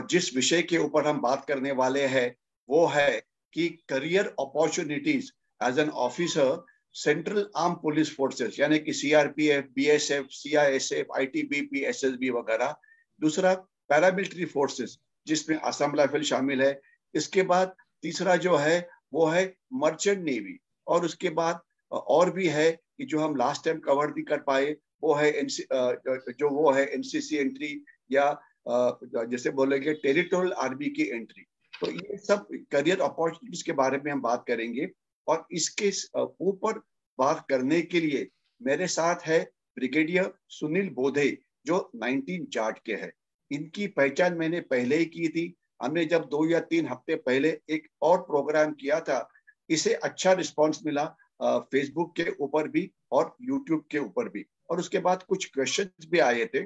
और जिस विषय के ऊपर हम बात करने वाले हैं वो है कि career opportunities as an officer central arm police forces, यानी कि CRPF, BSF, CISF, ITBP, SSB वगैरह। दूसरा पैरामिलिट्री फोर्सेस जिसमें असम राइफल शामिल है। इसके बाद तीसरा जो है वो है मर्चेंट नेवी। और उसके बाद और भी है कि जो हम लास्ट टाइम कवर नहीं कर पाए वो है एनसीसी एंट्री, या जैसे बोलेंगे टेरिटोरियल आर्मी की एंट्री। तो ये सब करियर अपॉर्चुनिटीज के बारे में हम बात करेंगे। और इसके ऊपर बात करने के लिए मेरे साथ है ब्रिगेडियर सुनील बोधे, जो 19 जाट के हैं। इनकी पहचान मैंने पहले ही की थी। हमने जब 2 या 3 हफ्ते पहले एक और प्रोग्राम किया था, इसे अच्छा रिस्पांस मिला फेसबुक के ऊपर भी और यूट्यूब के ऊपर भी, और उसके बाद कुछ क्वेश्चंस भी आए थे।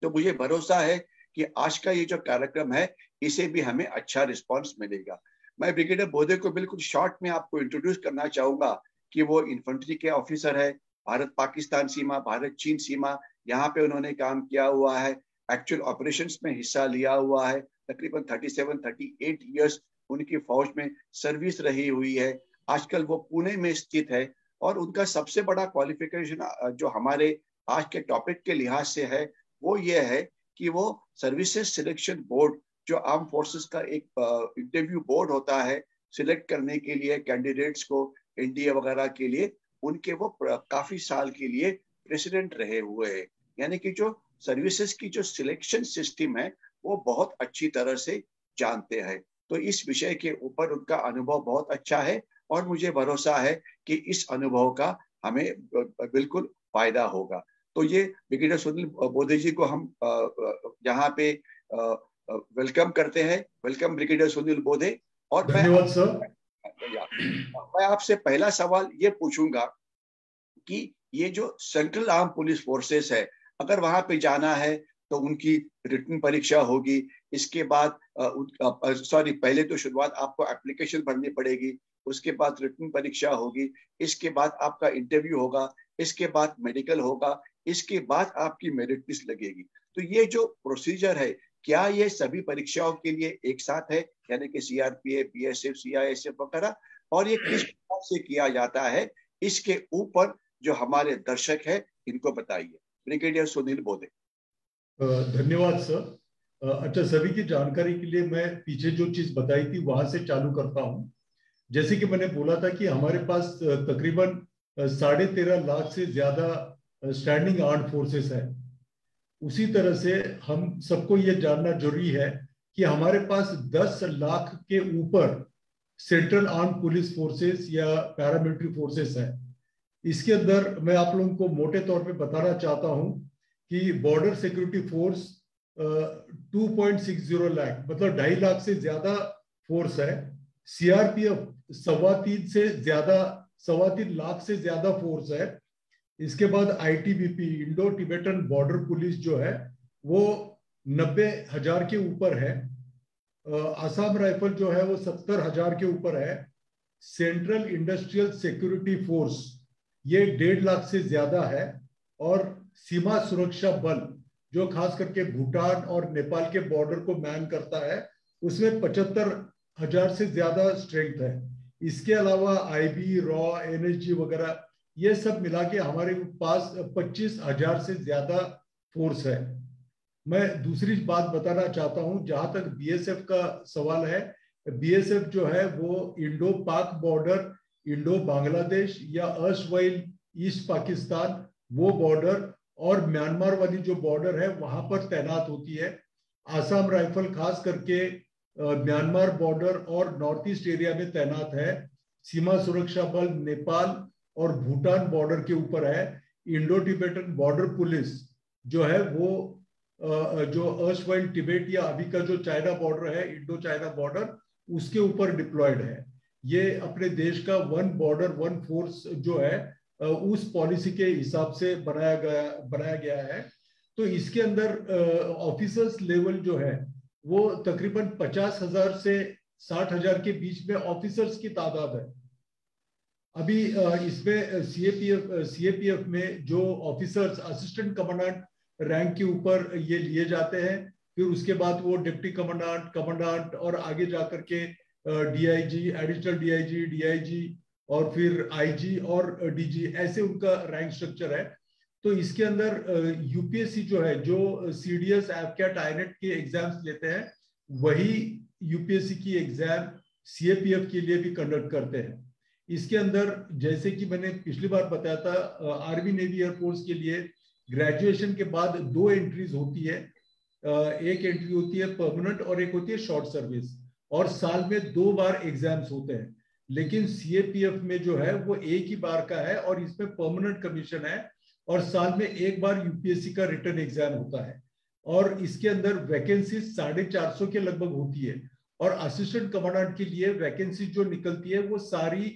तो मुझे भरोसा है कि आज का ये जो कार्यक्रम है इसे भी हमें अच्छा रिस्पांस मिलेगा। मैं ब्रिगेडियर बोधे को बिल्कुल शॉर्ट में आपको इंट्रोड्यूस करना चाहूंगा कि वो इन्फेंट्री के ऑफिसर है। भारत पाकिस्तान सीमा, भारत चीन सीमा, यहाँ पे उन्होंने काम किया हुआ है, एक्चुअल ऑपरेशंस में हिस्सा लिया हुआ है। तकरीबन 37-38 ईयर्स उनकी फौज में सर्विस रही हुई है। आजकल वो पुणे में स्थित है। और उनका सबसे बड़ा क्वालिफिकेशन जो हमारे आज के टॉपिक के लिहाज से है वो ये है कि वो सर्विसेज सिलेक्शन बोर्ड, जो आर्म फोर्सेस का एक इंटरव्यू बोर्ड होता है सिलेक्ट करने के लिए कैंडिडेट्स को एनडीए वगैरह के लिए, उनके वो काफी साल के लिए प्रेसिडेंट रहे हुए हैं। यानी कि जो सर्विसेज की जो सिलेक्शन सिस्टम है वो बहुत अच्छी तरह से जानते हैं। तो इस विषय के ऊपर उनका अनुभव बहुत अच्छा है और मुझे भरोसा है कि इस अनुभव का हमें बिल्कुल फायदा होगा। तो ये ब्रिगेडियर सुनील बोधे जी को हम यहाँ पे वेलकम करते हैं। वेलकम ब्रिगेडियर सुनील बोधे। और धन्यवाद सर। मैं आपसे पहला सवाल ये पूछूंगा कि ये जो सेंट्रल आर्म पुलिस फोर्सेस है, अगर वहां पे जाना है तो उनकी रिटन परीक्षा होगी। इसके बाद पहले तो शुरुआत आपको एप्लीकेशन भरनी पड़ेगी, उसके बाद रिटन परीक्षा होगी, इसके बाद आपका इंटरव्यू होगा, इसके बाद मेडिकल होगा, इसके बाद आपकी मेरिट लिस्ट लगेगी। तो ये जो प्रोसीजर है, क्या ये सभी परीक्षाओं के लिए एक साथ है, यानी कि सीआरपीएफ, बीएसएफ, सीआईएसएफ वगैरह, और ये किस प्रकार से किया जाता है, इसके ऊपर जो हमारे दर्शक है इनको बताइए। ब्रिगेडियर सुनील बोधे। धन्यवाद सर। अच्छा, सभी की जानकारी के लिए मैं पीछे जो चीज बताई थी वहां से चालू करता हूँ। जैसे कि मैंने बोला था कि हमारे पास तकरीबन 13.5 लाख से ज्यादा स्टैंडिंग आर्म्ड फोर्सेस है। उसी तरह से हम सबको ये जानना जरूरी है कि हमारे पास 10 लाख के ऊपर सेंट्रल आर्म्ड पुलिस फोर्सेस या पैरामिलिट्री फोर्सेस है। इसके अंदर मैं आप लोगों को मोटे तौर पे बताना चाहता हूं कि बॉर्डर सिक्योरिटी फोर्स 2.60 लाख, मतलब 2.5 लाख से ज्यादा फोर्स है। सीआरपीएफ 3.25 लाख से ज्यादा फोर्स है। इसके बाद ITBP, Indo Tibetan border police जो है वो 90,000 के ऊपर है। आसाम राइफल जो है वो 70,000 के ऊपर है। सेंट्रल इंडस्ट्रियल सिक्योरिटी फोर्स ये 1.5 लाख से ज्यादा है। और सीमा सुरक्षा बल जो खास करके भूटान और नेपाल के बॉर्डर को मैन करता है, उसमें 75,000 से ज्यादा स्ट्रेंथ है। इसके अलावा आईबी, रॉ, एनएसजी वगैरह ये सब मिला के हमारे पास 25,000 से ज्यादा फोर्स है। मैं दूसरी बात बताना चाहता हूं, जहां तक बीएसएफ का सवाल है, बीएसएफ जो है वो इंडो पाक बॉर्डर, इंडो बांग्लादेश या अर्स्टवाइल ईस्ट पाकिस्तान वो बॉर्डर और म्यांमार वाली जो बॉर्डर है वहां पर तैनात होती है। आसाम राइफल खास करके म्यांमार बॉर्डर और नॉर्थ ईस्ट एरिया में तैनात है। सीमा सुरक्षा बल नेपाल और भूटान बॉर्डर के ऊपर है। इंडो टिबेटन बॉर्डर पुलिस जो है वो जो अर्स्टवाइल टिबेट या अभी का जो चाइना बॉर्डर है, इंडो चाइना बॉर्डर, उसके ऊपर डिप्लॉयड है। ये अपने देश का वन बॉर्डर वन फोर्स जो है उस पॉलिसी के हिसाब से बनाया गया है। तो इसके अंदर ऑफिसर्स लेवल जो है वो तकरीबन 50,000 से 60,000 के बीच में ऑफिसर्स की तादाद है। अभी इसमें सीएपीएफ में जो ऑफिसर्स असिस्टेंट कमांडेंट रैंक के ऊपर ये लिए जाते हैं, फिर उसके बाद वो डिप्टी कमांडेंट, कमांडेंट और आगे जाकर के डीआईजी, एडिशनल डीआईजी, डीआईजी और फिर आईजी और डीजी, ऐसे उनका रैंक स्ट्रक्चर है। तो इसके अंदर यूपीएससी जो है, जो सीडीएस, एफकेट, आईनेट के एग्जाम्स लेते हैं, वही यूपीएससी की एग्जाम सीएपीएफ के लिए भी कंडक्ट करते हैं। इसके अंदर जैसे कि मैंने पिछली बार बताया था, आर्मी, नेवी, एयरफोर्स के लिए ग्रेजुएशन के बाद 2 एंट्रीज होती है। एक एंट्री होती है परमानेंट और एक होती है शॉर्ट सर्विस, और साल में 2 बार एग्जाम्स होते हैं। लेकिन सीएपीएफ में जो है वो एक ही बार का है, और इसमें परमानेंट कमीशन है, और साल में 1 बार यूपीएससी का रिटन एग्जाम होता है। और इसके अंदर वैकेंसी 450 के लगभग होती है, और असिस्टेंट कमांडेंट के लिए वैकेंसी जो निकलती है वो सारी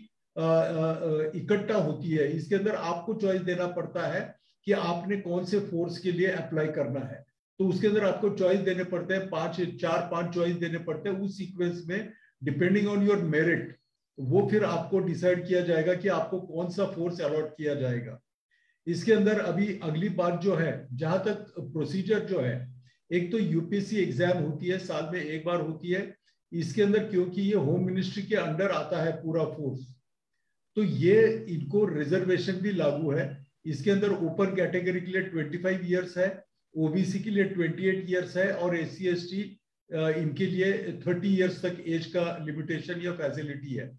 इकट्ठा होती है। इसके अंदर आपको चॉइस देना पड़ता है कि आपने कौन से फोर्स के लिए अप्लाई करना है। तो उसके अंदर आपको चॉइस देने पड़ते हैं, 4-5 चॉइस देने पड़ते हैं। उस सीक्वेंस में डिपेंडिंग ऑन योर मेरिट, वो फिर आपको डिसाइड किया जाएगा कि आपको कौन सा फोर्स अलॉट किया जाएगा। इसके अंदर अभी अगली बात जो है, जहां तक प्रोसीजर जो है, एक तो यूपीएससी एग्जाम होती है, साल में 1 बार होती है। इसके अंदर क्योंकि ये होम मिनिस्ट्री के अंडर आता है पूरा फोर्स, तो ये इनको रिजर्वेशन भी लागू है। इसके अंदर ओपन कैटेगरी के लिए 25 इयर्स है, ओबीसी के लिए 28 इयर्स है, और एससी एसटी इनके लिए 30 इयर्स तक एज का लिमिटेशन या फैसिलिटी है।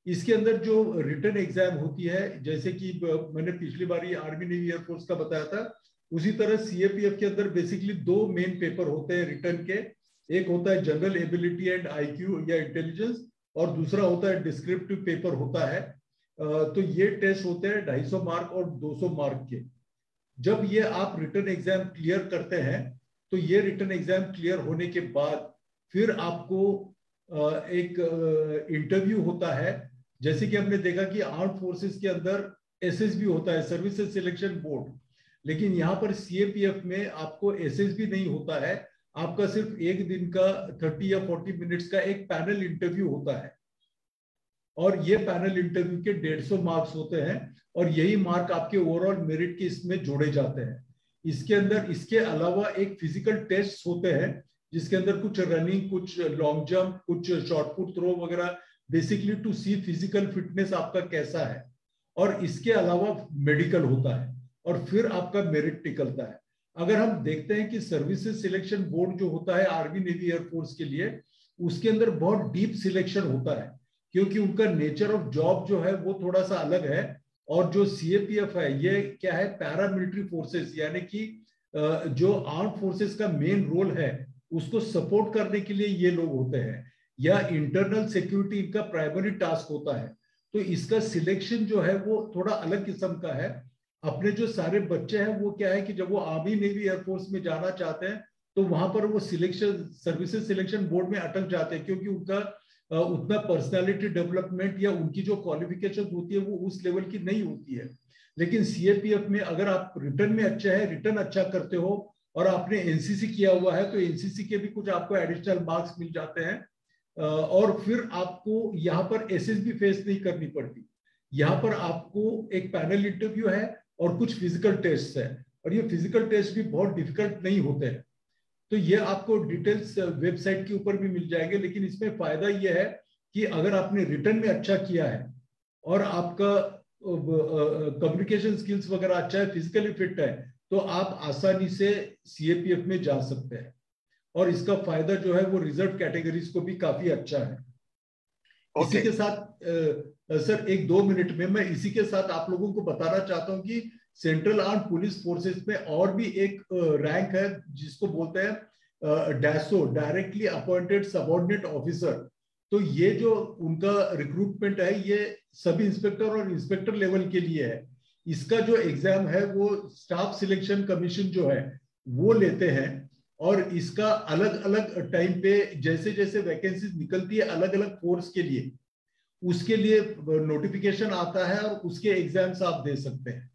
इसके अंदर जो रिटन एग्जाम होती है, जैसे कि मैंने पिछली बार ये आर्मी, नेवी, एयरफोर्स का बताया था, उसी तरह सीएपीएफ के अंदर बेसिकली 2 मेन पेपर होते हैं रिटन के। एक होता है जनरल एबिलिटी एंड आईक्यू या इंटेलिजेंस, और दूसरा होता है डिस्क्रिप्टिव पेपर होता है। तो ये टेस्ट होते हैं 250 मार्क और 200 मार्क के। जब ये आप रिटन एग्जाम क्लियर करते हैं, तो ये रिटन एग्जाम क्लियर होने के बाद फिर आपको एक इंटरव्यू होता है। जैसे कि हमने देखा कि आर्म्ड फोर्सेस के अंदर एसएसबी होता है, सर्विसेज सिलेक्शन बोर्ड, लेकिन यहाँ पर सीएपीएफ में आपको एसएसबी नहीं होता है। आपका सिर्फ 1 दिन का 30 या 40 मिनट्स का एक पैनल इंटरव्यू होता है, और ये पैनल इंटरव्यू के 150 मार्क्स होते हैं, और यही मार्क आपके ओवरऑल मेरिट के इसमें जोड़े जाते हैं। इसके अंदर इसके अलावा एक फिजिकल टेस्ट होते हैं, जिसके अंदर कुछ रनिंग, कुछ लॉन्ग जंप, कुछ शॉर्ट पुट थ्रो वगैरह, basically to see physical fitness आपका कैसा है। और इसके अलावा मेडिकल होता है, और फिर आपका मेरिट निकलता है। अगर हम देखते हैं कि सर्विसेज सिलेक्शन बोर्ड जो होता है आर्मी, नेवी, एयरफोर्स के लिए, उसके अंदर बहुत डीप सिलेक्शन होता है, क्योंकि उनका नेचर ऑफ जॉब जो है वो थोड़ा सा अलग है। और जो सीएपीएफ है, ये क्या है, पैरामिलिट्री फोर्सेस, यानी कि जो आर्म्ड फोर्सेस का मेन रोल है उसको सपोर्ट करने के लिए ये लोग होते हैं, या इंटरनल सिक्योरिटी इनका प्राइमरी टास्क होता है। तो इसका सिलेक्शन जो है वो थोड़ा अलग किस्म का है। अपने जो सारे बच्चे हैं वो क्या है कि जब वो आर्मी, नेवी, एयरफोर्स में जाना चाहते हैं, तो वहां पर वो सिलेक्शन, सर्विसेज सिलेक्शन बोर्ड में अटक जाते हैं, क्योंकि उनका उतना पर्सनालिटी डेवलपमेंट या उनकी जो क्वालिफिकेशन होती है वो उस लेवल की नहीं होती है। लेकिन सीएपीएफ में अगर आप रिटर्न में अच्छे हैं, रिटर्न अच्छा करते हो, और आपने एनसीसी किया हुआ है, तो एनसीसी के भी कुछ आपको एडिशनल मार्क्स मिल जाते हैं, और फिर आपको यहाँ पर एसएसबी फेस नहीं करनी पड़ती। यहाँ पर आपको एक पैनल इंटरव्यू है और कुछ फिजिकल टेस्ट है, और ये फिजिकल टेस्ट भी बहुत डिफिकल्ट नहीं होते हैं। तो ये आपको डिटेल्स वेबसाइट के ऊपर भी मिल जाएंगे। लेकिन इसमें फायदा ये है कि अगर आपने रिटर्न में अच्छा किया है, और आपका कम्युनिकेशन स्किल्स वगैरह अच्छा है, फिजिकली फिट है, तो आप आसानी से सीएपीएफ में जा सकते हैं। और इसका फायदा जो है वो रिजर्व कैटेगरीज को भी काफी अच्छा है। इसी के साथ सर 1-2 मिनट में मैं इसी के साथ आप लोगों को बताना चाहता हूं कि सेंट्रल आर्म्ड पुलिस फोर्सेस में और भी एक रैंक है जिसको बोलते हैं Dassault, directly appointed subordinate officer. तो ये जो उनका रिक्रूटमेंट है ये सब इंस्पेक्टर और इंस्पेक्टर लेवल के लिए है। इसका जो एग्जाम है वो स्टाफ सिलेक्शन कमीशन जो है वो लेते हैं, और इसका अलग अलग टाइम पे जैसे जैसे वैकेंसीज निकलती है अलग अलग फोर्स के लिए, उसके लिए नोटिफिकेशन आता है और उसके एग्जाम्स आप दे सकते हैं।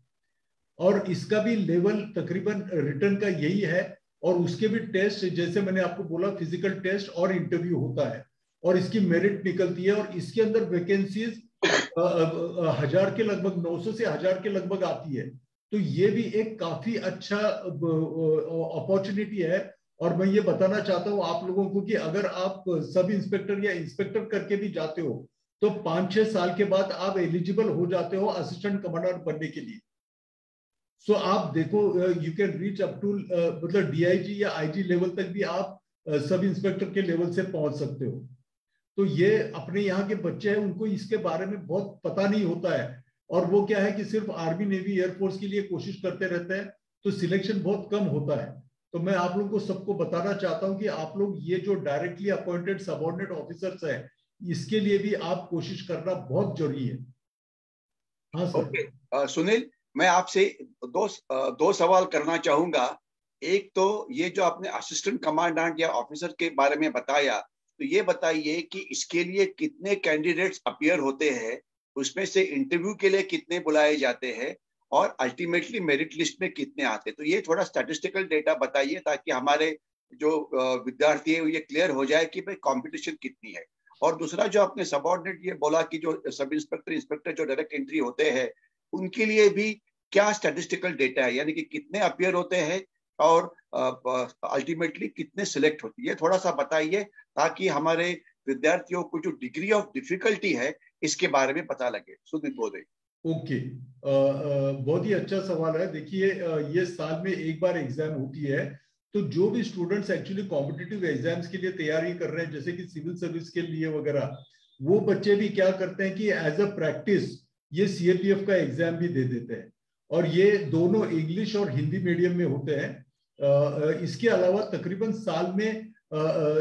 और इसका भी लेवल तकरीबन रिटर्न का यही है, और उसके भी टेस्ट जैसे मैंने आपको बोला फिजिकल टेस्ट और इंटरव्यू होता है, और इसकी मेरिट निकलती है। और इसके अंदर वैकेंसीज 1000 के लगभग, 900 से 1000 के लगभग आती है। तो ये भी एक काफी अच्छा अपॉर्चुनिटी है और मैं ये बताना चाहता हूँ आप लोगों को कि अगर आप सब इंस्पेक्टर या इंस्पेक्टर करके भी जाते हो तो 5-6 साल के बाद आप एलिजिबल हो जाते हो असिस्टेंट कमांडेंट बनने के लिए। सो आप देखो, you can reach up to मतलब डीआईजी या आईजी लेवल तक भी आप सब इंस्पेक्टर के लेवल से पहुंच सकते हो। तो ये अपने यहाँ के बच्चे हैं, उनको इसके बारे में बहुत पता नहीं होता है, और वो क्या है कि सिर्फ आर्मी नेवी एयरफोर्स के लिए कोशिश करते रहते हैं, तो सिलेक्शन बहुत कम होता है। तो मैं आप लोगों को सबको बताना चाहता हूं कि आप लोग ये जो डायरेक्टली अपॉइंटेड सबऑर्डिनेट ऑफिसर्स है, इसके लिए भी आप कोशिश करना बहुत जरूरी है। हाँ सर। ओके सुनील, मैं आपसे दो सवाल करना चाहूंगा। एक तो ये जो आपने असिस्टेंट कमांडेंट या ऑफिसर के बारे में बताया, तो ये बताइए कि इसके लिए कितने कैंडिडेट्स अपीयर होते हैं, उसमें से इंटरव्यू के लिए कितने बुलाए जाते हैं, और अल्टीमेटली मेरिट लिस्ट में कितने आते हैं। तो ये थोड़ा स्टैटिस्टिकल डेटा बताइए ताकि हमारे जो विद्यार्थी है ये क्लियर हो जाए कि भाई कंपटीशन कितनी है। और दूसरा जो आपने सबऑर्डिनेट ये बोला कि जो सब इंस्पेक्टर इंस्पेक्टर जो डायरेक्ट एंट्री होते हैं उनके लिए भी क्या स्टैटिस्टिकल डेटा है, यानी कि कितने अपीयर होते हैं और अल्टीमेटली कितने सिलेक्ट होते हैं, ये थोड़ा सा बताइए ताकि हमारे विद्यार्थियों को जो डिग्री ऑफ डिफिकल्टी है इसके बारे में पता लगे। सुनील बोले। ओके, बहुत ही अच्छा सवाल है। देखिए, ये साल में एक बार एग्जाम होती है, तो जो भी स्टूडेंट्स एक्चुअली कॉम्पिटिटिव एग्जाम्स के लिए तैयारी कर रहे हैं, जैसे कि सिविल सर्विस के लिए वगैरह, वो बच्चे भी क्या करते हैं कि एज अ प्रैक्टिस ये सीएपीएफ का एग्जाम भी दे देते हैं, और ये दोनों इंग्लिश और हिंदी मीडियम में होते हैं। इसके अलावा तकरीबन साल में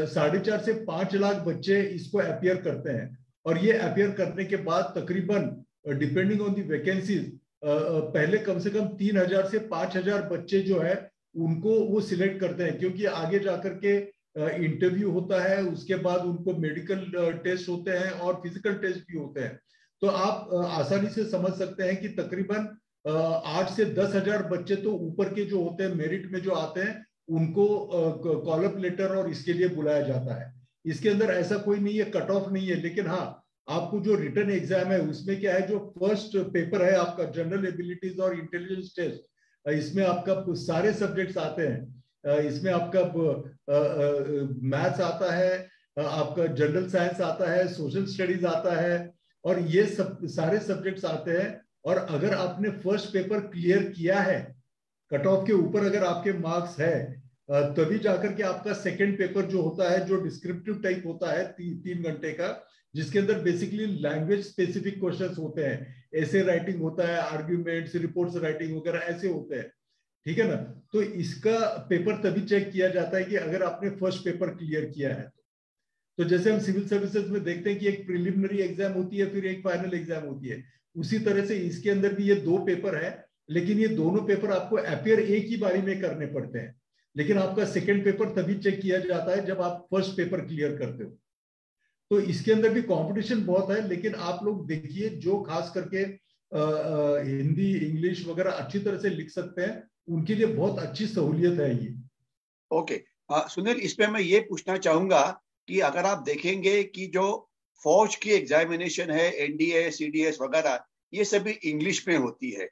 4.5 से 5 लाख बच्चे इसको अपियर करते हैं, और ये अपियर करने के बाद तकरीबन डिपेंडिंग ऑन दी वैकेंसीज पहले कम से कम 3,000 से 5,000 बच्चे जो है उनको वो सिलेक्ट करते हैं, क्योंकि आगे जाकर के इंटरव्यू होता है, उसके बाद उनको मेडिकल टेस्ट होते हैं और फिजिकल टेस्ट भी होते हैं। तो आप आसानी से समझ सकते हैं कि तकरीबन 8 से 10,000 बच्चे तो ऊपर के जो होते हैं मेरिट में जो आते हैं उनको कॉल अप लेटर और इसके लिए बुलाया जाता है। इसके अंदर ऐसा कोई नहीं है, कट ऑफ नहीं है, लेकिन हाँ आपको जो रिटन एग्जाम है उसमें क्या है, जो फर्स्ट पेपर है आपका जनरल एबिलिटीज और इंटेलिजेंस टेस्ट, इसमें आपका सारे सब्जेक्ट्स आते हैं। इसमें आपका मैथ्स आता है, आपका जनरल साइंस आता है, सोशल स्टडीज आता है, और ये सब सारे सब्जेक्ट्स आते हैं। और अगर आपने फर्स्ट पेपर क्लियर किया है, कट ऑफ के ऊपर अगर आपके मार्क्स है, तभी जाकर के आपका सेकंड पेपर जो होता है, जो डिस्क्रिप्टिव टाइप होता है 3 घंटे का, जिसके अंदर बेसिकली लैंग्वेज स्पेसिफिक क्वेश्चंस होते हैं, ऐसे राइटिंग होता है, आर्ग्यूमेंट्स, रिपोर्ट्स राइटिंग वगैरह ऐसे होते हैं, ठीक है ना। तो इसका पेपर तभी चेक किया जाता है कि अगर आपने फर्स्ट पेपर क्लियर किया है। तो जैसे हम सिविल सर्विसेज में देखते हैं कि एक प्रिलिमिनरी एग्जाम होती है, फिर एक फाइनल एग्जाम होती है, उसी तरह से इसके अंदर भी ये 2 पेपर है, लेकिन ये दोनों पेपर आपको अपियर एक ही बारी में करने पड़ते हैं, लेकिन आपका सेकंड पेपर तभी चेक किया जाता है जब आप फर्स्ट पेपर क्लियर करते हो। तो इसके अंदर भी कंपटीशन बहुत है, लेकिन आप लोग देखिए जो खास करके हिंदी इंग्लिश वगैरह अच्छी तरह से लिख सकते हैं, उनके लिए बहुत अच्छी सहूलियत है ये। ओके सुनील, इस पे मैं ये पूछना चाहूंगा कि अगर आप देखेंगे कि जो फौज की एग्जामिनेशन है, एनडीए सीडीएस वगैरह, ये सभी इंग्लिश में होती है।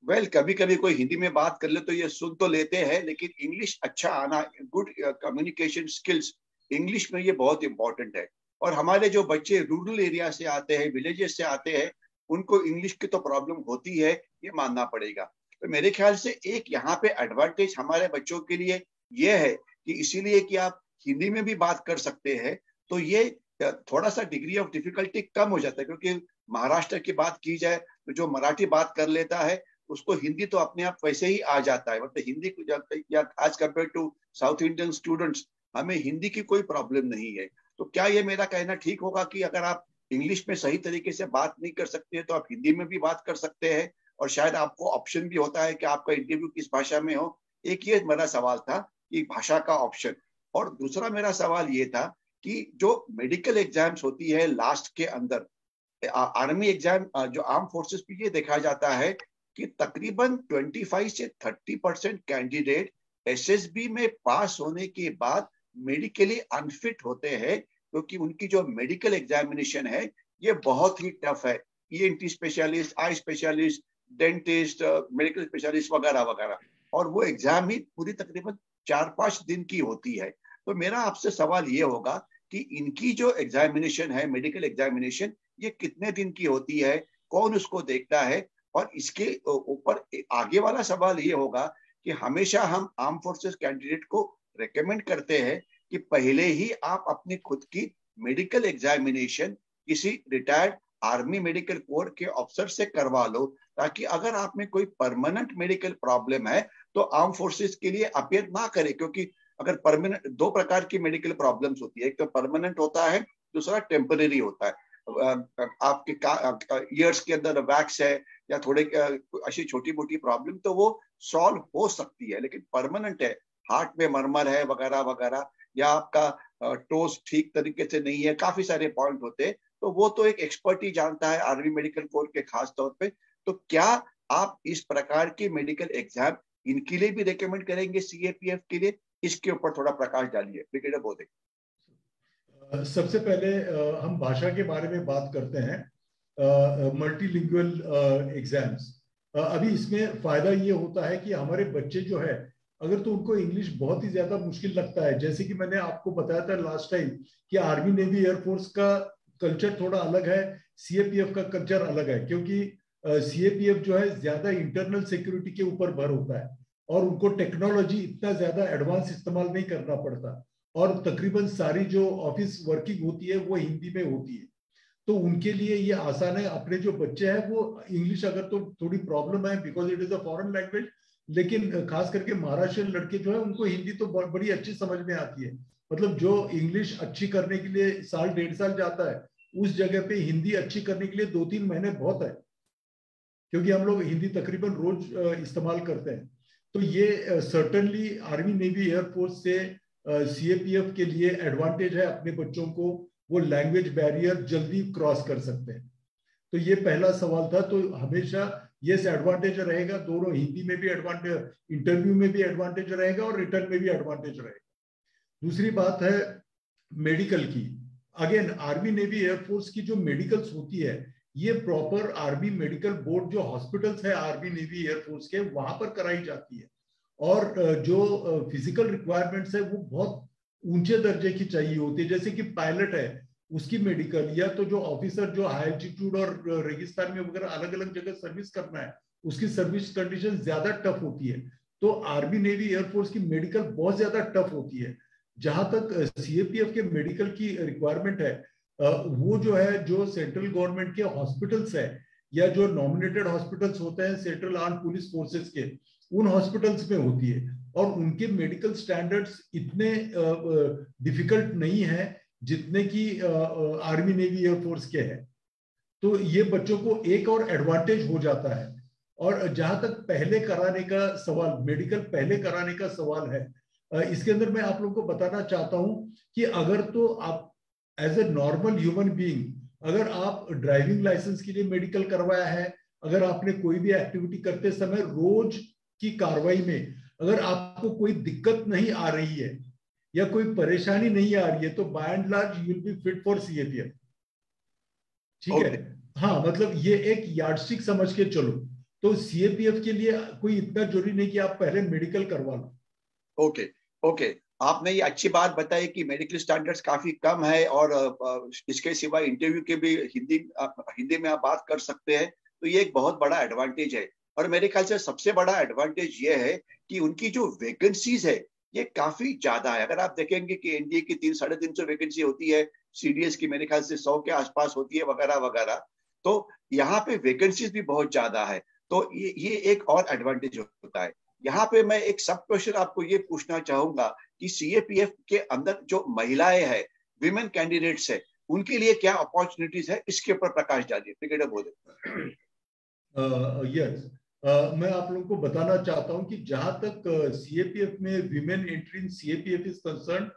वेल कभी कभी कोई हिंदी में बात कर ले तो ये सुन तो लेते हैं, लेकिन इंग्लिश अच्छा आना, गुड कम्युनिकेशन स्किल्स, इंग्लिश में ये बहुत इंपॉर्टेंट है। और हमारे जो बच्चे रूरल एरिया से आते हैं, विलेजेस से आते हैं, उनको इंग्लिश की तो प्रॉब्लम होती है, ये मानना पड़ेगा। तो मेरे ख्याल से एक यहाँ पे एडवांटेज हमारे बच्चों के लिए ये है कि इसीलिए कि आप हिंदी में भी बात कर सकते हैं, तो ये थोड़ा सा डिग्री ऑफ डिफिकल्टी कम हो जाता है। क्योंकि महाराष्ट्र की बात की जाए तो जो मराठी बात कर लेता है उसको हिंदी तो अपने आप वैसे ही आ जाता है, मतलब हिंदी या आज compare to South Indian students हमें हिंदी की कोई प्रॉब्लम नहीं है। तो क्या ये मेरा कहना ठीक होगा कि अगर आप इंग्लिश में सही तरीके से बात नहीं कर सकते तो आप हिंदी में भी बात कर सकते हैं, और शायद आपको ऑप्शन भी होता है कि आपका इंटरव्यू किस भाषा में हो। एक ये मेरा सवाल था कि भाषा का ऑप्शन। और दूसरा मेरा सवाल ये था कि जो मेडिकल एग्जाम्स होती है लास्ट के अंदर, आर्मी एग्जाम, जो आर्म फोर्सेस में ये देखा जाता है कि तकरीबन 25 से 30% कैंडिडेट एसएसबी में पास होने के बाद मेडिकली अनफिट होते हैं, क्योंकि उनकी जो मेडिकल एग्जामिनेशन है ये बहुत ही टफ है। ENT specialist, eye specialist, dentist, medical specialist वगैरह वगैरह, और वो एग्जाम ही पूरी तकरीबन 4-5 दिन की होती है। तो मेरा आपसे सवाल ये होगा कि इनकी जो एग्जामिनेशन है, मेडिकल एग्जामिनेशन, ये कितने दिन की होती है, कौन उसको देखता है? और इसके ऊपर आगे वाला सवाल ये होगा कि हमेशा हम आर्म फोर्सेस कैंडिडेट को रेकमेंड करते हैं कि पहले ही आप अपनी खुद की मेडिकल एग्जामिनेशन किसी रिटायर्ड आर्मी मेडिकल कोर के अफसर से करवा लो, ताकि अगर आप में कोई परमानेंट मेडिकल प्रॉब्लम है तो आर्म फोर्सेस के लिए अपीयर ना करे। क्योंकि अगर परमानेंट, 2 प्रकार की मेडिकल प्रॉब्लम्स होती है, एक तो परमानेंट होता है, दूसरा टेम्पररी होता है। आपके ईयर्स के अंदर वैक्स है या थोड़े ऐसी छोटी मोटी प्रॉब्लम तो वो सॉल्व हो सकती है, लेकिन परमानेंट है, हार्ट में मरमर है वगैरह वगैरह, या आपका टोस ठीक तरीके से नहीं है, काफी सारे पॉइंट होते हैं, तो वो तो एक एक्सपर्ट ही जानता है आर्मी मेडिकल कोर के खास तौर पे। तो क्या आप इस प्रकार की मेडिकल एग्जाम इनके लिए भी रेकमेंड करेंगे सीएपीएफ के लिए? इसके ऊपर थोड़ा प्रकाश डालिए ब्रिगेडियर बोधे। सबसे पहले हम भाषा के बारे में बात करते हैं, मल्टीलिंगुअल एग्जाम्स। अभी इसमें फायदा ये होता है कि हमारे बच्चे जो है, अगर तो उनको इंग्लिश बहुत ही ज्यादा मुश्किल लगता है, जैसे कि मैंने आपको बताया था लास्ट टाइम कि आर्मी नेवी एयरफोर्स का कल्चर थोड़ा अलग है, सीएपीएफ का कल्चर अलग है, क्योंकि सीएपीएफ जो है ज्यादा इंटरनल सिक्योरिटी के ऊपर भर होता है और उनको टेक्नोलॉजी इतना ज्यादा एडवांस इस्तेमाल नहीं करना पड़ता, और तकरीबन सारी जो ऑफिस वर्किंग होती है वो हिंदी में होती है, तो उनके लिए ये आसान है। अपने जो बच्चे हैं वो इंग्लिश अगर तो थोड़ी प्रॉब्लम है because it is a foreign language, लेकिन खास करके महाराष्ट्र लड़के जो है उनको हिंदी तो बड़ी अच्छी समझ में आती है। मतलब जो इंग्लिश अच्छी करने के लिए 1.5 साल जाता है, उस जगह पे हिंदी अच्छी करने के लिए 2-3 महीने बहुत है, क्योंकि हम लोग हिंदी तकरीबन रोज इस्तेमाल करते हैं। तो ये सर्टनली आर्मी नेवी एयरफोर्स से सीएपीएफ के लिए एडवांटेज है, अपने बच्चों को वो लैंग्वेज बैरियर जल्दी क्रॉस कर सकते हैं। तो ये पहला सवाल था। तो हमेशा ये एडवांटेज रहेगा, दोनों हिंदी में भी एडवांटेज, इंटरव्यू में भी एडवांटेज रहेगा और रिटर्न में भी एडवांटेज रहेगा। दूसरी बात है मेडिकल की। अगेन आर्मी नेवी एयरफोर्स की जो मेडिकल्स होती है, ये प्रॉपर आर्मी मेडिकल बोर्ड जो हॉस्पिटल्स है आर्मी नेवी एयरफोर्स के, वहां पर कराई जाती है। और जो फिजिकल रिक्वायरमेंट्स है वो बहुत ऊंचे दर्जे की चाहिए होती है, जैसे कि पायलट है उसकी मेडिकल, या तो जो ऑफिसर जो हाई एल्टीट्यूड और रेगिस्तान में वगैरह अलग अलग जगह सर्विस करना है, उसकी सर्विस कंडीशन ज्यादा टफ होती है। तो आर्मी नेवी एयरफोर्स की मेडिकल बहुत ज्यादा टफ होती है। जहां तक सीएपीएफ के मेडिकल की रिक्वायरमेंट है, वो जो है जो सेंट्रल गवर्नमेंट के हॉस्पिटल्स है या जो नॉमिनेटेड हॉस्पिटल्स होते हैं सेंट्रल आर्म पुलिस फोर्सेस के, उन हॉस्पिटल्स में होती है, और उनके मेडिकल स्टैंडर्ड्स इतने डिफिकल्ट नहीं है जितने की आर्मी नेवी एयरफोर्स के हैं। तो ये बच्चों को एक और एडवांटेज हो जाता है। और जहां तक पहले कराने का सवाल, मेडिकल पहले कराने का सवाल है, इसके अंदर मैं आप लोगों को बताना चाहता हूं कि अगर तो आप as a normal human being, अगर आप ड्राइविंग लाइसेंस के लिए मेडिकल करवाया है, अगर आपने कोई भी एक्टिविटी करते समय रोज की कार्रवाई में अगर आपको कोई दिक्कत नहीं आ रही है या कोई परेशानी नहीं आ रही है, तो by and large you will be fit for CAPF. ठीक है, हाँ, मतलब ये एक यार्डस्टिक समझ के चलो। तो सीएपीएफ के लिए कोई इतना जरूरी नहीं कि आप पहले मेडिकल करवा लो। ओके ओके, आपने ये अच्छी बात बताई कि मेडिकल स्टैंडर्ड्स काफी कम है, और इसके सिवा इंटरव्यू के भी हिंदी में आप बात कर सकते हैं, तो ये एक बहुत बड़ा एडवांटेज है। और मेरे ख्याल से सबसे बड़ा एडवांटेज ये है कि उनकी जो वैकेंसीज है ये काफी ज्यादा है। अगर आप देखेंगे कि एनडीए की 300-350 वैकेंसी होती है, सीडीएस की मेरे ख्याल से 100 के आसपास होती है वगैरह वगैरह, तो यहाँ पे वैकेंसीज भी बहुत ज्यादा है। तो ये एक और एडवांटेज होता है। यहाँ पे मैं एक सब क्वेश्चन आपको ये पूछना चाहूंगा कि सीएपीएफ के अंदर जो महिलाएं हैं, विमेन कैंडिडेट्स है, उनके लिए क्या अपॉर्चुनिटीज है, इसके ऊपर प्रकाश डालिए ब्रिगेडियर बोधे। यस, मैं आप लोगों को बताना चाहता हूं कि जहां तक सीएपीएफ में women entry in CAPF is concern,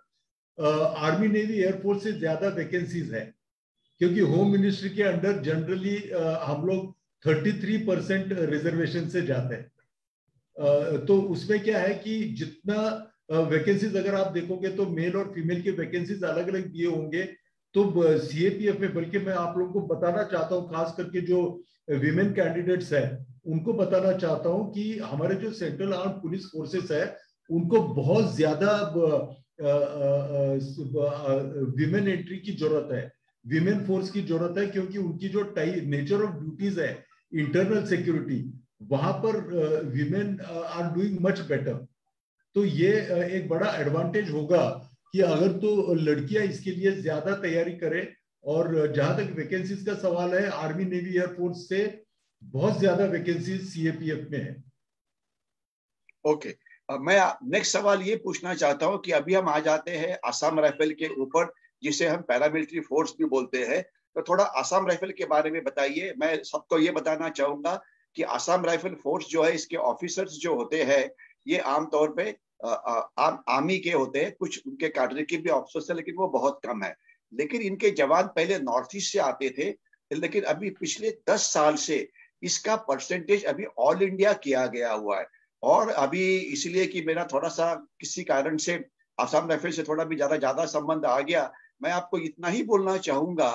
army navy air force से ज्यादा वैकेंसीज है, क्योंकि होम मिनिस्ट्री के अंडर जनरली हम लोग 33% रिजर्वेशन से जाते हैं। तो उसमें क्या है कि जितना वैकेंसीज अगर आप देखोगे तो मेल और फीमेल के वैकेंसीज अलग अलग दिए होंगे। तो सीएपीएफ में, बल्कि मैं आप लोगों को बताना चाहता हूँ खास करके जो विमेन कैंडिडेट्स है उनको बताना चाहता हूँ कि हमारे जो सेंट्रल आर्म पुलिस फोर्सेस है उनको बहुत ज्यादा विमेन एंट्री की जरूरत है, विमेन फोर्स की जरूरत है, क्योंकि उनकी जो नेचर ऑफ ड्यूटीज है, इंटरनल सिक्योरिटी, वहां पर women are doing much better. तो ये एक बड़ा एडवांटेज होगा कि अगर तो लड़कियां इसके लिए ज्यादा तैयारी करें। और जहां तक वैकेंसीज का सवाल है, आर्मी नेवी एयरफोर्स से बहुत ज्यादा वैकेंसीज सीएपीएफ में है। ओके, मैं नेक्स्ट सवाल ये पूछना चाहता हूँ कि अभी हम आ जाते हैं आसाम राइफल के ऊपर, जिसे हम पैरामिलिट्री फोर्स भी बोलते हैं। तो थोड़ा आसाम राइफल के बारे में बताइए। मैं सबको ये बताना चाहूंगा कि आसाम राइफल फोर्स जो है, इसके ऑफिसर्स जो होते हैं, ये आमतौर पे आर्मी के होते हैं। कुछ उनके कैडर के भी ऑफिसर्स है, लेकिन वो बहुत कम है। लेकिन इनके जवान पहले नॉर्थ ईस्ट से आते थे, लेकिन अभी पिछले 10 साल से इसका परसेंटेज अभी ऑल इंडिया किया गया हुआ है। और अभी इसलिए कि मेरा थोड़ा सा किसी कारण से आसाम राइफल से थोड़ा भी ज्यादा संबंध आ गया, मैं आपको इतना ही बोलना चाहूंगा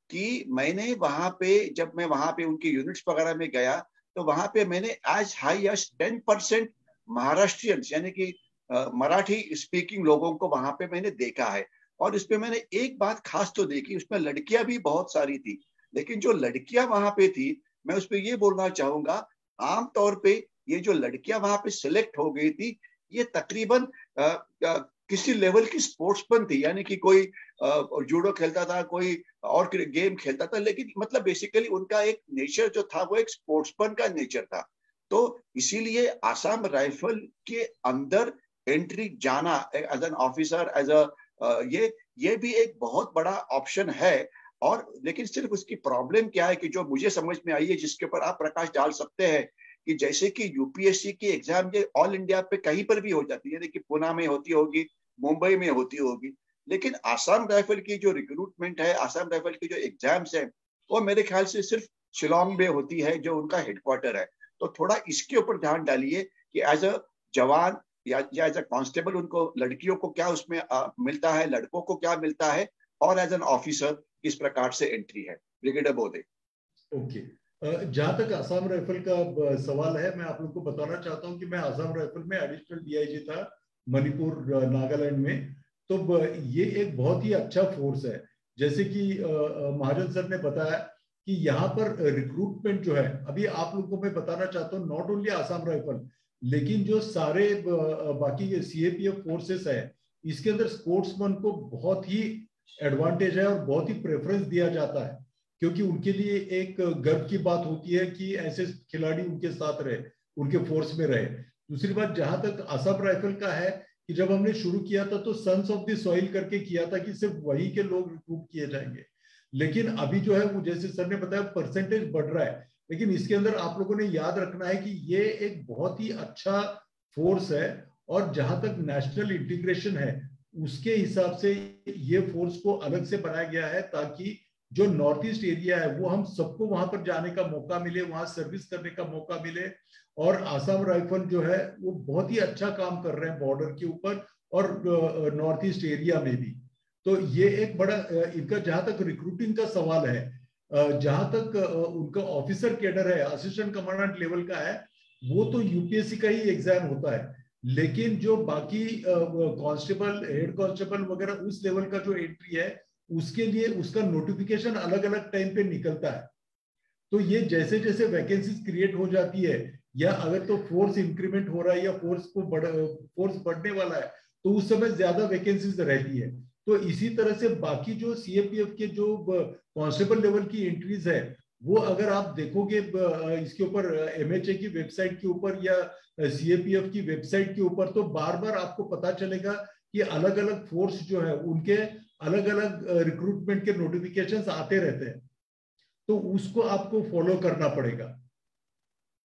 कि मैंने वहां पे, जब मैं वहां पे उनकी यूनिट्स वगैरह में गया, तो वहां पे मैंने एज हाई एज 10% महाराष्ट्रियंस, यानी कि मराठी स्पीकिंग लोगों को वहां पे मैंने देखा है। और इसमें मैंने एक बात खास तो देखी, उसमें लड़कियां भी बहुत सारी थी। लेकिन जो लड़कियां वहां पे थी, मैं उस पर ये बोलना चाहूंगा, आमतौर पे ये जो लड़कियां वहां पे सिलेक्ट हो गई थी, ये तकरीबन किसी लेवल की स्पोर्ट्समैन थी। यानी कि कोई जूडो खेलता था, कोई और गेम खेलता था, लेकिन मतलब बेसिकली उनका एक नेचर जो था वो एक स्पोर्ट्समैन का नेचर था। तो इसीलिए आसाम राइफल के अंदर एंट्री जाना as an officer, as a ये भी एक बहुत बड़ा ऑप्शन है। और लेकिन सिर्फ उसकी प्रॉब्लम क्या है कि जो मुझे समझ में आई है, जिसके ऊपर आप प्रकाश डाल सकते हैं, कि जैसे कि यूपीएससी की एग्जाम ये ऑल इंडिया पे कहीं पर भी हो जाती है, यानी कि पुणे में होती होगी, मुंबई में होती होगी, लेकिन आसाम राइफल की जो रिक्रूटमेंट है, आसाम राइफल की जो एग्जाम्स है, वो मेरे ख्याल से सिर्फ शिलोंग में होती है, जो उनका हेडक्वार्टर है। तो थोड़ा इसके ऊपर ध्यान डालिए कि एज अ जवान या एज अ कांस्टेबल उनको, लड़कियों को क्या उसमें मिलता है, लड़कों को क्या मिलता है, और एज एन ऑफिसर किस प्रकार से एंट्री है। ब्रिगेडियर बोधे। ओके, जहां तक आसाम राइफल का सवाल है, मैं आप लोग को बताना चाहता हूं कि मैं आसाम राइफल में एडिशनल डीआईजी था मणिपुर नागालैंड में। तो ये एक बहुत ही अच्छा फोर्स है। जैसे कि महाजन सर ने बताया कि यहाँ पर रिक्रूटमेंट जो है, अभी आप लोग को मैं बताना चाहता हूँ, नॉट ओनली आसाम राइफल, लेकिन जो सारे बाकी सीएपीएफ फोर्सेस है, इसके अंदर स्पोर्ट्समैन को बहुत ही एडवांटेज है और बहुत ही प्रेफरेंस दिया जाता है, क्योंकि उनके लिए एक गर्व की बात होती है कि ऐसे खिलाड़ी उनके साथ रहे, उनके फोर्स में रहे। दूसरी बात, जहां तक असम राइफल का है, कि जब हमने शुरू किया था तो सन्स ऑफ द सॉइल करके किया था कि सिर्फ वही के लोग रिक्रूट किए जाएंगे। लेकिन अभी जो है वो, जैसे सर ने बताया, परसेंटेज बढ़ रहा है। लेकिन इसके अंदर आप लोगों ने याद रखना है कि ये एक बहुत ही अच्छा फोर्स है, और जहां तक नेशनल इंटीग्रेशन है, उसके हिसाब से ये फोर्स को अलग से बनाया गया है, ताकि जो नॉर्थ ईस्ट एरिया है वो हम सबको वहां पर जाने का मौका मिले, वहां सर्विस करने का मौका मिले। और आसाम राइफल जो है वो बहुत ही अच्छा काम कर रहे हैं बॉर्डर के ऊपर और नॉर्थ ईस्ट एरिया में भी। तो ये एक बड़ा इनका, जहां तक रिक्रूटिंग का सवाल है, जहां तक उनका ऑफिसर कैडर है, असिस्टेंट कमांडेंट लेवल का है, वो तो यूपीएससी का ही एग्जाम होता है। लेकिन जो बाकी कांस्टेबल, हेड कांस्टेबल वगैरह, उस लेवल का जो एंट्री है, उसके लिए उसका नोटिफिकेशन अलग अलग टाइम पे निकलता है। तो ये जैसे जैसे वैकेंसीज क्रिएट हो जाती है, या अगर तो फोर्स इंक्रीमेंट हो रहा है या फोर्स बढ़ने वाला है, तो उस समय ज्यादा वैकेंसीज रहती है। तो इसी तरह से बाकी जो सीएपीएफ के जो कांस्टेबल लेवल की एंट्रीज है, वो अगर आप देखोगे इसके ऊपर, एमएचए की वेबसाइट के ऊपर या सीएपीएफ की वेबसाइट के ऊपर, तो बार बार आपको पता चलेगा कि अलग अलग फोर्स जो है उनके अलग अलग रिक्रूटमेंट के नोटिफिकेशंस आते रहते हैं। तो उसको आपको फॉलो करना पड़ेगा।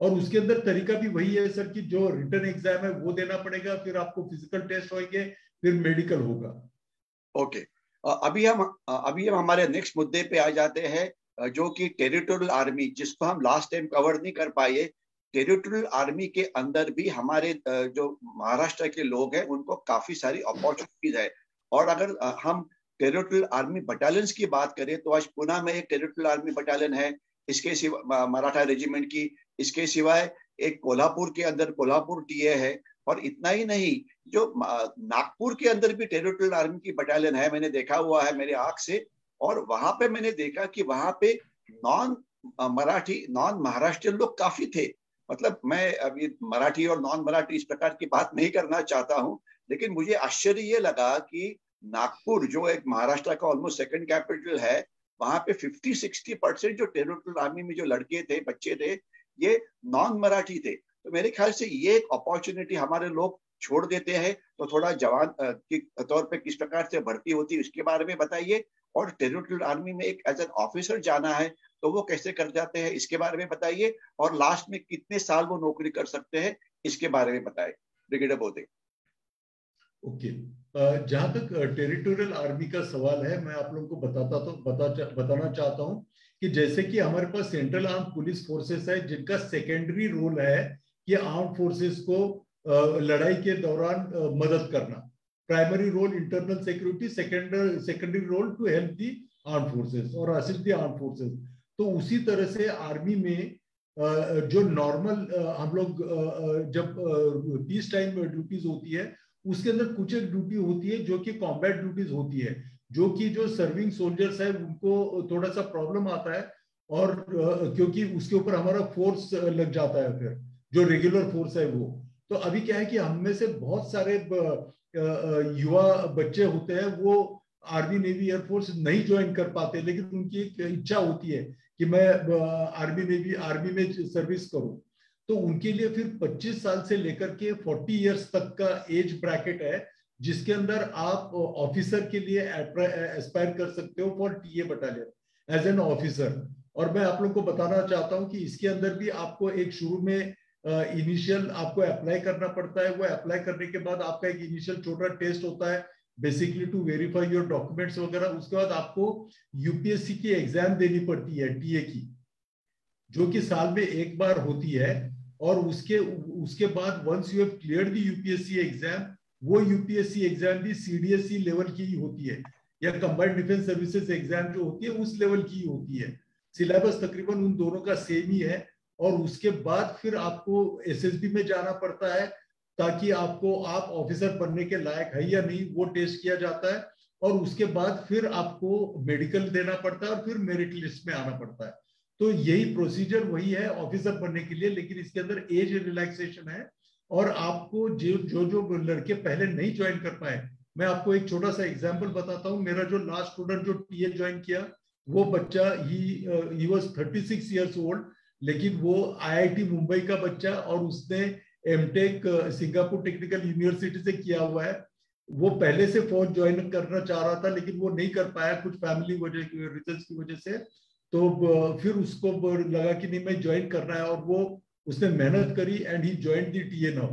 और उसके अंदर तरीका भी वही है सर, कि जो रिटन एग्जाम है वो देना पड़ेगा, फिर आपको फिजिकल टेस्ट होंगे, फिर मेडिकल होगा। ओके, अभी हम हमारे नेक्स्ट मुद्दे पे आ जाते हैं, जो कि टेरिटोरियल आर्मी, जिसको हम लास्ट टाइम कवर नहीं कर पाए। टेरिटोरियल आर्मी के अंदर भी हमारे जो महाराष्ट्र के लोग हैं, उनको काफी सारी अपॉर्चुनिटीज है। और अगर हम टेरिटोरियल आर्मी बटालियंस की बात करें, तो आज पुणे में एक टेरिटोरियल आर्मी बटालियन है, इसके सिवा मराठा रेजिमेंट की। इसके सिवाय एक कोल्हापुर के अंदर कोल्हापुर टीए है, और इतना ही नहीं, जो नागपुर के अंदर भी टेरिटोरियल आर्मी की बटालियन है, मैंने देखा हुआ है मेरे आंख से। और वहां पे मैंने देखा कि वहां पे नॉन मराठी, नॉन महाराष्ट्रियन लोग काफी थे। मतलब मैं अभी मराठी और नॉन मराठी इस प्रकार की बात नहीं करना चाहता हूँ, लेकिन मुझे आश्चर्य ये लगा कि नागपुर जो एक महाराष्ट्र का ऑलमोस्ट सेकंड कैपिटल है, वहां पे 50-60% जो टेरिटोरियल आर्मी में जो लड़के थे, बच्चे थे, ये नॉन मराठी थे। तो मेरे ख्याल से ये एक अपॉर्चुनिटी हमारे लोग छोड़ देते हैं। तो थोड़ा जवान के तौर पे किस प्रकार से भर्ती होती है उसके बारे में बताइए, और टेरिटोरियल आर्मी में एक एज एन ऑफिसर जाना है तो वो कैसे कर जाते हैं इसके बारे में बताइए, और लास्ट में कितने साल वो नौकरी कर सकते हैं इसके बारे में बताइए, ब्रिगेडियर बोधे। ओके, जहां तक टेरिटोरियल आर्मी का सवाल है, मैं आप लोगों को बताना चाहता हूं कि जैसे कि हमारे पास सेंट्रल आर्म पुलिस फोर्सेस है, जिनका सेकेंडरी रोल है कि आर्म फोर्सेस को लड़ाई के दौरान मदद करना। Primary role internal security, secondary role to help the arm forces और असिस्ट दी आर्म फोर्सेस। तो उसी तरह से आर्मी में जो नॉर्मल हम लोग जब पीस टाइम ड्यूटीज होती है, उसके अंदर कुछ एक ड्यूटी होती है जो कि कॉम्बैट ड्यूटीज होती है, जो कि जो सर्विंग सोल्जर्स है उनको थोड़ा सा प्रॉब्लम आता है, और क्योंकि उसके ऊपर हमारा फोर्स लग जाता है, फिर जो रेगुलर फोर्स है वो। तो अभी क्या है कि हम में से बहुत सारे युवा बच्चे होते हैं, वो आर्मी नेवी एयरफोर्स नहीं ज्वाइन कर पाते, लेकिन उनकी एक इच्छा होती है कि मैं आर्मी में सर्विस करूं। तो उनके लिए फिर 25 साल से लेकर के 40 इयर्स तक का एज ब्रैकेट है, जिसके अंदर आप ऑफिसर के लिए एस्पायर कर सकते हो for TA battalion as an officer. और मैं आप लोगों को बताना चाहता हूं कि इसके अंदर भी आपको एक शुरू में इनिशियल आपको अप्लाई करना पड़ता है। वो अप्लाई करने के बाद आपका एक इनिशियल छोटा टेस्ट होता है, basically to verify your documents वगैरह। उसके बाद आपको यूपीएससी की एग्जाम देनी पड़ती है, टीए की, जो कि साल में एक बार होती है। और उसके बाद once you have cleared the UPSC exam, वो यूपीएससी एग्जाम भी सीडीएसई लेवल की ही होती है, या कंबाइंड डिफेंस सर्विसेज एग्जाम जो होती है उस लेवल की ही होती है। सिलेबस तकरीबन उन दोनों का सेम ही है। और उसके बाद फिर आपको एसएसबी में जाना पड़ता है, ताकि आप ऑफिसर बनने के लायक है या नहीं वो टेस्ट किया जाता है। और उसके बाद फिर आपको मेडिकल देना पड़ता है, और फिर मेरिट लिस्ट में आना पड़ता है। तो यही प्रोसीजर वही है ऑफिसर बनने के लिए, लेकिन इसके अंदर एज रिलैक्सेशन है। और आपको जो लड़के पहले नहीं ज्वाइन कर पाए, मैं आपको एक छोटा सा एग्जांपल बताता हूँ। मेरा जो लास्ट स्टूडेंट जो टीए ज्वाइन किया, वो बच्चा ही वाज 36 इयर्स ओल्ड, लेकिन वो आईआईटी मुंबई का बच्चा, और उसने एमटेक सिंगापुर टेक्निकल यूनिवर्सिटी से किया हुआ है। वो पहले से फौज ज्वाइन करना चाह रहा था, लेकिन वो नहीं कर पाया कुछ फैमिली रीजंस की वजह से। तो फिर उसको लगा कि नहीं, मैं ज्वाइन करना है, और वो उसने मेहनत करी and he join the TA now.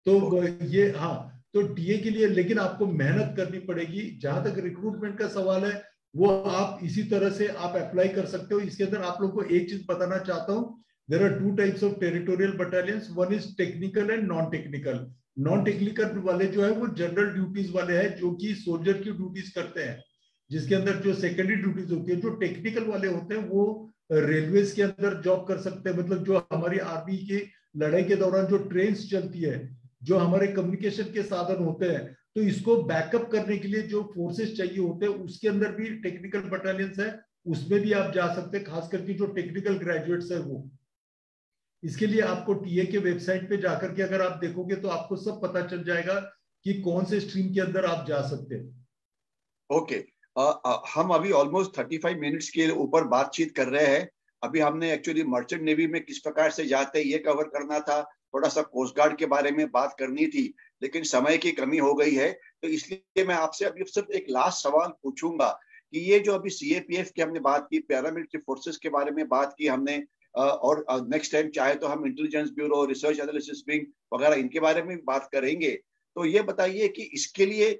तो ये, हाँ, तो टीए के लिए लेकिन आपको मेहनत करनी पड़ेगी। जहां तक रिक्रूटमेंट का सवाल है, वो आप इसी तरह से आप अप्लाई कर सकते हो। इसके अंदर आप लोगों को एक चीज बताना चाहता हूँ, there are 2 types of territorial battalions, one is technical and non technical. Non technical वाले जो है वो जनरल ड्यूटीज वाले हैं, जो कि सोल्जर की ड्यूटीज करते हैं, जिसके अंदर जो सेकेंडरी ड्यूटीज होती है। जो टेक्निकल वाले होते हैं वो रेलवेज के अंदर जॉब कर सकते हैं, मतलब जो हमारी आर्मी की लड़ाई के दौरान जो ट्रेन चलती है, जो हमारे कम्युनिकेशन के साधन होते हैं, तो इसको बैकअप करने के लिए जो फोर्सेस चाहिए होते हैं, उसके अंदर भी टेक्निकल बटालियंस है, उसमें भी आप जा सकते हैं, खास करके जो टेक्निकल ग्रेजुएट्स है वो। इसके लिए आपको टीए के वेबसाइट पे जाकर के अगर आप देखोगे तो आपको सब पता चल जाएगा कि कौन से स्ट्रीम के अंदर आप जा सकते हैं। ओके, हम अभी ऑलमोस्ट 35 मिनट्स के ऊपर बातचीत कर रहे हैं। अभी हमने एक्चुअली मर्चेंट नेवी में किस प्रकार से जाते हैं ये कवर करना था, थोड़ा सा कोस्ट गार्ड के बारे में बात करनी थी, लेकिन समय की कमी हो गई है। तो इसलिए मैं आपसे अभी सिर्फ एक लास्ट सवाल पूछूंगा कि ये जो अभी सीएपीएफ की हमने बात की, पैरामिलिट्री फोर्सेस के बारे में बात की हमने, और नेक्स्ट टाइम चाहे तो हम intelligence bureau, research analysis wing वगैरह इनके बारे में बात करेंगे। तो ये बताइए कि इसके लिए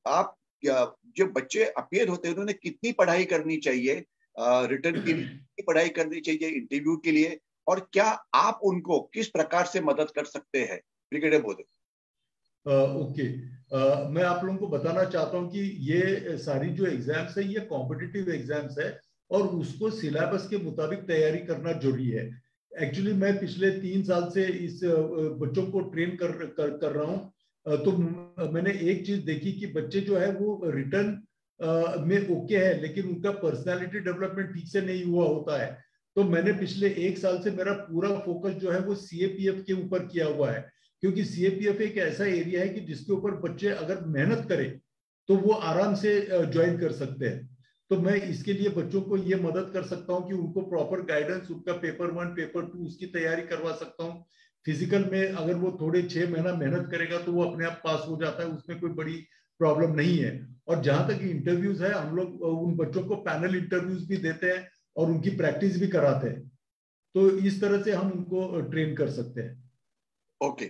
आप जो बच्चे अपीयर होते हैं उन्होंने कितनी पढ़ाई करनी चाहिए, रिटर्न के लिए कितनी पढ़ाई करनी चाहिए, इंटरव्यू के लिए, और क्या आप उनको किस प्रकार से मदद कर सकते हैं, ब्रिगेडियर बोधे? ओके, मैं आप लोगों को बताना चाहता हूं कि ये सारी जो एग्जाम्स है ये कॉम्पिटिटिव एग्जाम्स है, और उसको सिलेबस के मुताबिक तैयारी करना जरूरी है। एक्चुअली मैं पिछले 3 साल से इस बच्चों को ट्रेन कर रहा हूँ। तो मैंने एक चीज देखी कि बच्चे जो है वो रिटर्न में ओके है, लेकिन उनका पर्सनालिटी डेवलपमेंट ठीक से नहीं हुआ होता है। तो मैंने पिछले 1 साल से मेरा पूरा फोकस जो है वो सीएपीएफ के ऊपर किया हुआ है, क्योंकि सीएपीएफ एक ऐसा एरिया है कि जिसके ऊपर बच्चे अगर मेहनत करें तो वो आराम से ज्वाइन कर सकते हैं। तो मैं इसके लिए बच्चों को ये मदद कर सकता हूँ कि उनको प्रॉपर गाइडेंस, उनका पेपर 1 पेपर 2 उसकी तैयारी करवा सकता हूँ। फिजिकल में अगर वो थोड़े 6 महीना मेहनत करेगा तो वो अपने आप पास हो जाता है, उसमें कोई बड़ी प्रॉब्लम नहीं है। और जहां तक इंटरव्यूज है, हम लोग उन बच्चों को पैनल इंटरव्यूज भी देते हैं और उनकी प्रैक्टिस भी कराते हैं। तो इस तरह से हम उनको ट्रेन कर सकते हैं। Okay,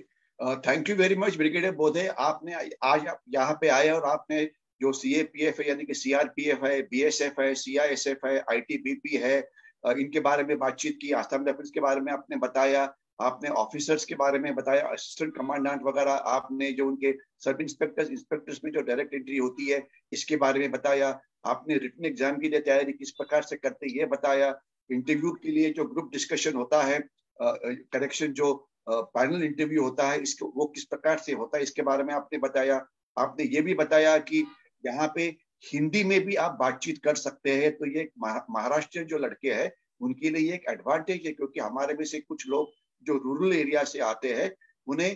thank you very much brigadier बोधे। आपने आज आप यहाँ पे आए और आपने जो सीएपीएफ है, यानी कि सीआरपीएफ है, बीएसएफ है, सीआईएसएफ है, आईटीबीपी है, इनके बारे में बातचीत की। आसाम राइफल्स के बारे में आपने बताया, आपने ऑफिसर्स के बारे में बताया, असिस्टेंट कमांडेंट वगैरह, आपने जो उनके सब इंस्पेक्टर्स इंस्पेक्टर्स में जो डायरेक्ट एंट्री होती है इसके बारे में बताया। आपने रिटन एग्जाम की तैयारी किस प्रकार से करते ये बताया। इंटरव्यू के लिए जो ग्रुप डिस्कशन होता है, करेक्शन जो पैनल इंटरव्यू होता है, इसको वो किस प्रकार से होता है इसके बारे में आपने बताया। आपने ये भी बताया कि यहाँ पे हिंदी में भी आप बातचीत कर सकते हैं। तो ये महाराष्ट्र जो लड़के हैं उनके लिए एक एडवांटेज है, क्योंकि हमारे में से कुछ लोग जो रूरल एरिया से आते हैं उन्हें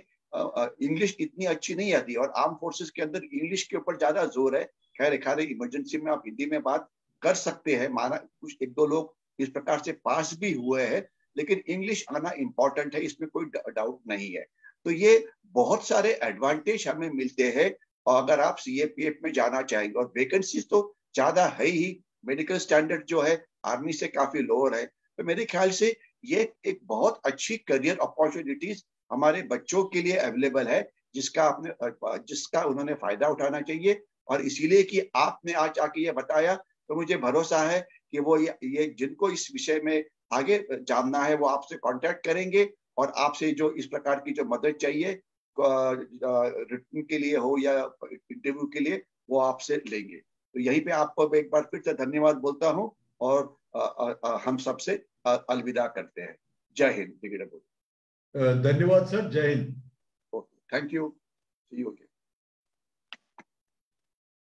इंग्लिश इतनी अच्छी नहीं आती, और आर्म फोर्सेस के अंदर इंग्लिश के ऊपर ज्यादा जोर है। खैर खारे इमरजेंसी में आप हिंदी में बात कर सकते हैं, माना कुछ 1-2 लोग इस प्रकार से पास भी हुए हैं, लेकिन इंग्लिश आना इंपॉर्टेंट है, इसमें कोई डाउट नहीं है। तो ये बहुत सारे एडवांटेज हमें मिलते हैं और अगर आप सीएपीएफ में जाना चाहेंगे। और वैकेंसीज तो ज्यादा है ही, मेडिकल स्टैंडर्ड जो है आर्मी से काफी लोअर है। तो मेरे ख्याल से ये एक बहुत अच्छी करियर अपॉर्चुनिटीज हमारे बच्चों के लिए अवेलेबल है, जिसका उन्होंने फायदा उठाना चाहिए। और इसीलिए कि आपने आज आके ये बताया, तो मुझे भरोसा है कि वो ये जिनको इस विषय में आगे जानना है वो आपसे कांटेक्ट करेंगे, और आपसे जो इस प्रकार की जो मदद चाहिए रिटन के लिए हो या इंटरव्यू के लिए, वो आपसे लेंगे। तो यहीं पे आपको एक बार फिर से धन्यवाद बोलता हूँ और हम सबसे अलविदा करते हैं। जय हिंद। धन्यवाद सर, जय Hind. Thank you. See you.